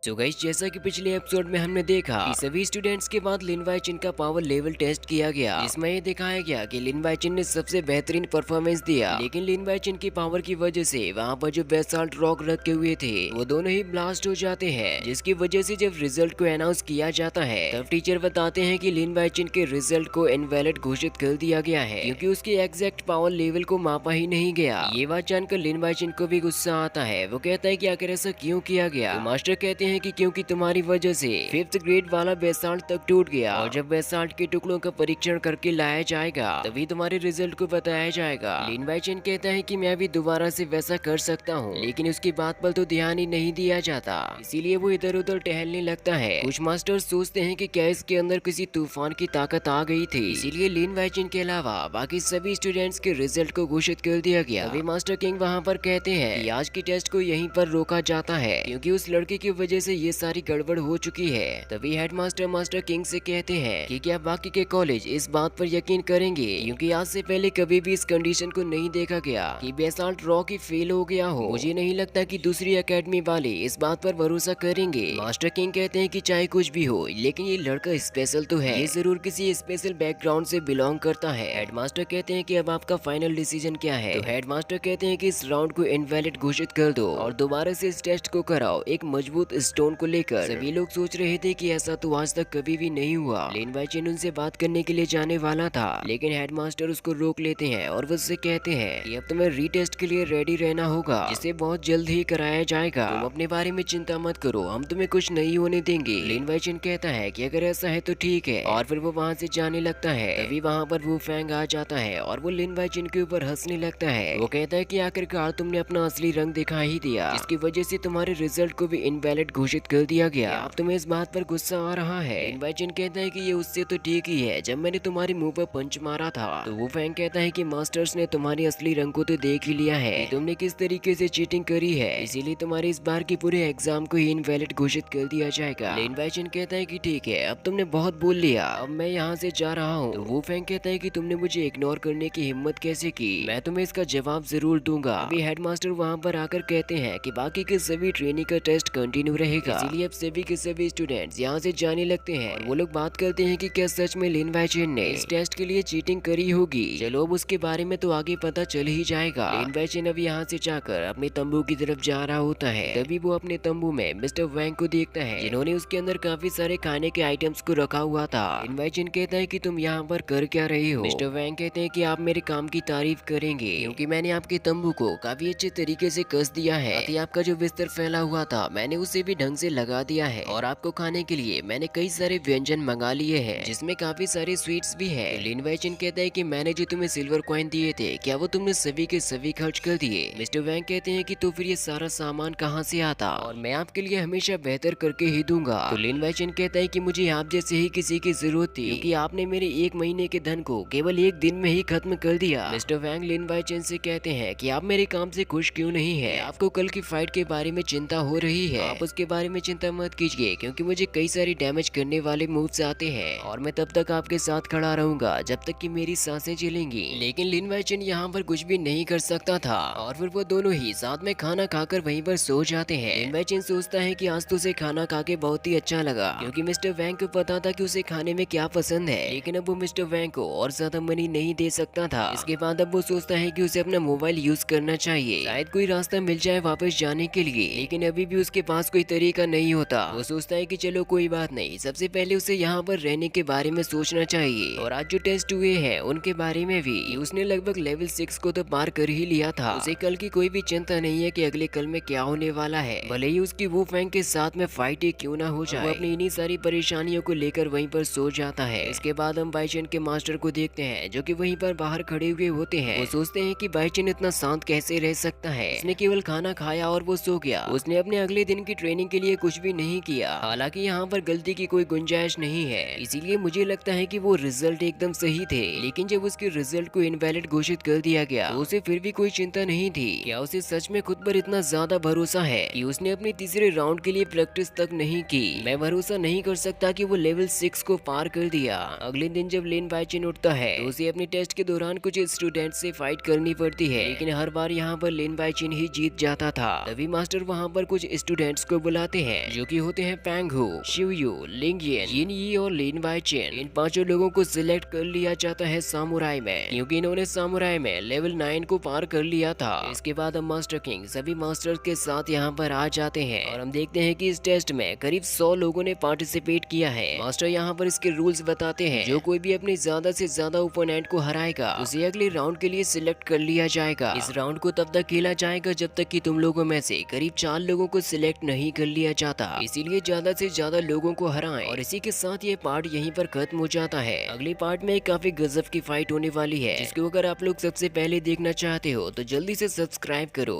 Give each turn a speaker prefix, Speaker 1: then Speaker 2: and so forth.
Speaker 1: तो गाइस, जैसा कि पिछले एपिसोड में हमने देखा कि सभी स्टूडेंट्स के बाद लिन वाईचिन का पावर लेवल टेस्ट किया गया, जिसमें ये दिखाया गया कि लिन वाईचिन ने सबसे बेहतरीन परफॉर्मेंस दिया। लेकिन लिन वाईचिन की पावर की वजह से वहां पर जो बेसाल्ट रॉक रखे हुए थे वो दोनों ही ब्लास्ट हो जाते हैं, जिसकी वजह से जब रिजल्ट को अनाउंस किया जाता है तब टीचर बताते हैं कि लिन वाईचिन के रिजल्ट को इनवैलिड घोषित कर दिया गया है, क्योंकि उसके एग्जैक्ट पावर लेवल को मापा ही नहीं गया। ये बात जानकर लिन वाईचिन को भी गुस्सा आता है। वो कहता है कि आखिर ऐसा क्यों किया गया। तो मास्टर कहते हैं कि क्योंकि तुम्हारी वजह से 5th ग्रेड वाला बेसाल्ट तक टूट गया, और जब बेसाल्ट के टुकड़ों का परीक्षण करके लाया जाएगा तभी तुम्हारे रिजल्ट को बताया जाएगा। लिन वाईचिन कहता है कि मैं भी दोबारा से वैसा कर सकता हूँ, लेकिन उसकी बात पर तो ध्यान ही नहीं दिया जाता, इसीलिए वो इधर उधर टहलने लगता है। कुछ मास्टर सोचते हैं कि क्या इसके अंदर किसी तूफान की ताकत आ गई थी, इसीलिए लिन वाईचिन के अलावा बाकी सभी स्टूडेंट्स के रिजल्ट को घोषित कर दिया गया। तभी मास्टर किंग वहाँ पर कहते हैं कि आज की टेस्ट को यहीं पर रोका जाता है, क्योंकि उस लड़के की वजह से ये सारी गड़बड़ हो चुकी है। तभी हेडमास्टर मास्टर किंग से कहते हैं कि क्या बाकी के कॉलेज इस बात पर यकीन करेंगे, क्योंकि आज से पहले कभी भी इस कंडीशन को नहीं देखा गया कि बेसाल्ट रॉक ही फेल हो गया हो। मुझे नहीं लगता कि दूसरी एकेडमी वाले इस बात पर भरोसा करेंगे। मास्टर किंग कहते हैं कि चाहे कुछ भी हो, लेकिन ये लड़का स्पेशल तो है, ये जरूर किसी स्पेशल बैकग्राउंड से बिलोंग करता है। हेडमास्टर कहते हैं कि अब आपका फाइनल डिसीजन क्या है। तो हेडमास्टर कहते हैं कि इस राउंड को इनवैलिड घोषित कर दो और दोबारा से इस टेस्ट को कराओ एक मजबूत स्टोन को लेकर। सभी लोग सोच रहे थे कि ऐसा तो आज तक कभी भी नहीं हुआ। लिन वाईचिन उनसे बात करने के लिए जाने वाला था, लेकिन हेडमास्टर उसको रोक लेते हैं और वो उससे कहते हैं कि अब तुम्हें रीटेस्ट के लिए रेडी रहना होगा, जिसे बहुत जल्द ही कराया जाएगा। तुम अपने बारे में चिंता मत करो, हम तुम्हें कुछ नहीं होने देंगे। लिन वाईचिन कहता है कि अगर ऐसा है तो ठीक है, और फिर वो वहाँ से जाने लगता है। तभी वहाँ पर वो फैंग आ जाता है और वो लिन वाईचिन के ऊपर हंसने लगता है। वो कहता है कि आखिरकार तुमने अपना असली रंग दिखा ही दिया, जिसकी वजह से तुम्हारे रिजल्ट को भी इनवैलिड घोषित कर दिया गया। अब तुम्हें इस बात पर गुस्सा आ रहा है। लिन वाईचिन कहता है कि ये उससे तो ठीक ही है, जब मैंने तुम्हारे मुंह पर पंच मारा था तो वो फैंग कहता है कि मास्टर्स ने तुम्हारे असली रंग को तो देख ही लिया है, तुमने किस तरीके से चीटिंग करी है, इसीलिए तुम्हारे इस बार के पूरे एग्जाम को ही इनवैलिड घोषित कर दिया जाएगा। लिन वाईचिन कहता है कि ठीक है, अब तुमने बहुत बोल लिया, अब मैं यहाँ से जा रहा हूँ। तो वो फैंग कहता है कि तुमने मुझे इग्नोर करने की हिम्मत कैसे की, मैं तुम्हें इसका जवाब जरूर दूंगा। अभी हेडमास्टर वहाँ पर आकर कहते हैं कि बाकी के सभी ट्रेनिंग का टेस्ट कंटिन्यू रहेगा, इसीलिए अब सभी के सभी स्टूडेंट्स यहाँ से जाने लगते हैं। वो लोग बात करते हैं कि क्या सच में लिन वाईचिन ने इस टेस्ट के लिए चीटिंग करी होगी। चलो अब उसके बारे में तो आगे पता चल ही जाएगा। लिन वाईचिन अब यहाँ से जाकर अपने तंबू की तरफ जा रहा होता है। तभी वो अपने तंबू में मिस्टर वैंग को देखता है, जिन्होंने उसके अंदर काफी सारे खाने के आइटम्स को रखा हुआ था। लिन वाईचिन कहता है कि तुम यहाँ पर कर क्या रहे हो। मिस्टर वैंग कहते हैं कि आप मेरे काम की तारीफ करेंगे, क्योंकि मैंने आपके तंबू को काफी अच्छे तरीके से कस दिया है। आपका जो बिस्तर फैला हुआ था मैंने उसे भी ढंग से लगा दिया है, और आपको खाने के लिए मैंने कई सारे व्यंजन मंगा लिए हैं, जिसमें काफी सारे स्वीट्स भी हैं। लिन वाईचिन कहता है कि मैंने जो तुम्हें सिल्वर कॉइन दिए थे क्या वो तुमने सभी के सभी खर्च कर दिए। मिस्टर वैंग कहते हैं कि तो फिर ये सारा सामान कहाँ से आता, और मैं आपके लिए हमेशा बेहतर करके ही दूंगा। तो लिन वाईचिन कहता है कि मुझे आप जैसे ही किसी की जरूरत थी, क्योंकि आपने मेरे 1 महीने के धन को केवल 1 दिन में ही खत्म कर दिया। मिस्टर वैंग लिन वाईचिन से कहते हैं कि आप मेरे काम से खुश क्यों नहीं है, आपको कल की फाइट के बारे में चिंता हो रही है, आप उसके बारे में चिंता मत कीजिए, क्योंकि मुझे कई सारे डैमेज करने वाले मूव्स आते हैं, और मैं तब तक आपके साथ खड़ा रहूंगा जब तक कि मेरी सांसें चलेंगी। लेकिन लिन वाईचिन यहाँ पर कुछ भी नहीं कर सकता था, और फिर वो दोनों ही साथ में खाना खाकर वहीं पर सो जाते हैं। लिन वाईचिन सोचता है कि आज तो उसे खाना खा के बहुत ही अच्छा लगा, क्योंकि मिस्टर वैंग को पता था कि उसे खाने में क्या पसंद है, लेकिन अब वो मिस्टर वैंग को और ज्यादा मनी नहीं दे सकता था। इसके बाद अब वो सोचता है कि उसे अपना मोबाइल यूज करना चाहिए, शायद कोई रास्ता मिल जाए वापस जाने के लिए, लेकिन अभी भी उसके पास कोई तरीका नहीं होता। वो सोचता है कि चलो कोई बात नहीं, सबसे पहले उसे यहाँ पर रहने के बारे में सोचना चाहिए, और आज जो टेस्ट हुए हैं उनके बारे में भी। उसने लगभग लेवल 6 को तो पार कर ही लिया था, उसे कल की कोई भी चिंता नहीं है कि अगले कल में क्या होने वाला है, भले ही उसकी वो फैंग के साथ में फाइट ही क्यों ना हो जाए। वो अपनी इन्हीं सारी परेशानियों को लेकर वहीं पर सो जाता है। इसके बाद हम बाईचिन के मास्टर को देखते हैं, जो कि वहीं पर बाहर खड़े हुए होते हैं। वो सोचते हैं कि बाईचिन इतना शांत कैसे रह सकता है, उसने केवल खाना खाया और वो सो गया, उसने अपने अगले दिन की ट्रेनिंग के लिए कुछ भी नहीं किया। हालांकि यहाँ पर गलती की कोई गुंजाइश नहीं है, इसीलिए मुझे लगता है कि वो रिजल्ट एकदम सही थे। लेकिन जब उसके रिजल्ट को इनवैलिड घोषित कर दिया गया तो उसे फिर भी कोई चिंता नहीं थी। क्या उसे सच में खुद पर इतना ज्यादा भरोसा है कि उसने अपने तीसरे राउंड के लिए प्रैक्टिस तक नहीं की। मैं भरोसा नहीं कर सकता कि वो लेवल 6 को पार कर दिया। अगले दिन जब लिन वाईचिन उठता है तो उसे अपने टेस्ट के दौरान कुछ स्टूडेंट से फाइट करनी पड़ती है, लेकिन हर बार यहाँ पर लिन वाईचिन ही जीत जाता था। तभी मास्टर वहाँ पर कुछ स्टूडेंट्स को बुलाते हैं, जो कि होते हैं पैंगहू, शिवयू, लिंगयन, यिन यी और लिन वाई चिन। इन पांचों लोगों को सिलेक्ट कर लिया जाता है सामुराई में, क्योंकि इन्होंने सामुराई में लेवल 9 को पार कर लिया था। इसके बाद हम मास्टर किंग सभी मास्टर्स के साथ यहाँ पर आ जाते हैं और हम देखते हैं कि इस टेस्ट में करीब 100 लोगों ने पार्टिसिपेट किया है। मास्टर यहाँ पर इसके रूल्स बताते हैं, जो कोई भी अपने ज्यादा से ज्यादा ओपोनेंट को हराएगा उसे अगले राउंड के लिए सिलेक्ट कर लिया जाएगा। इस राउंड को तब तक खेला जाएगा जब तक कि तुम लोगों में से करीब 4 लोगों को सिलेक्ट नहीं कर लिया जाता। इसीलिए ज्यादा से ज्यादा लोगों को हराएं। और इसी के साथ ये पार्ट यहीं पर खत्म हो जाता है। अगले पार्ट में काफी गजब की फाइट होने वाली है, जिसको अगर आप लोग सबसे पहले देखना चाहते हो तो जल्दी से सब्सक्राइब करो।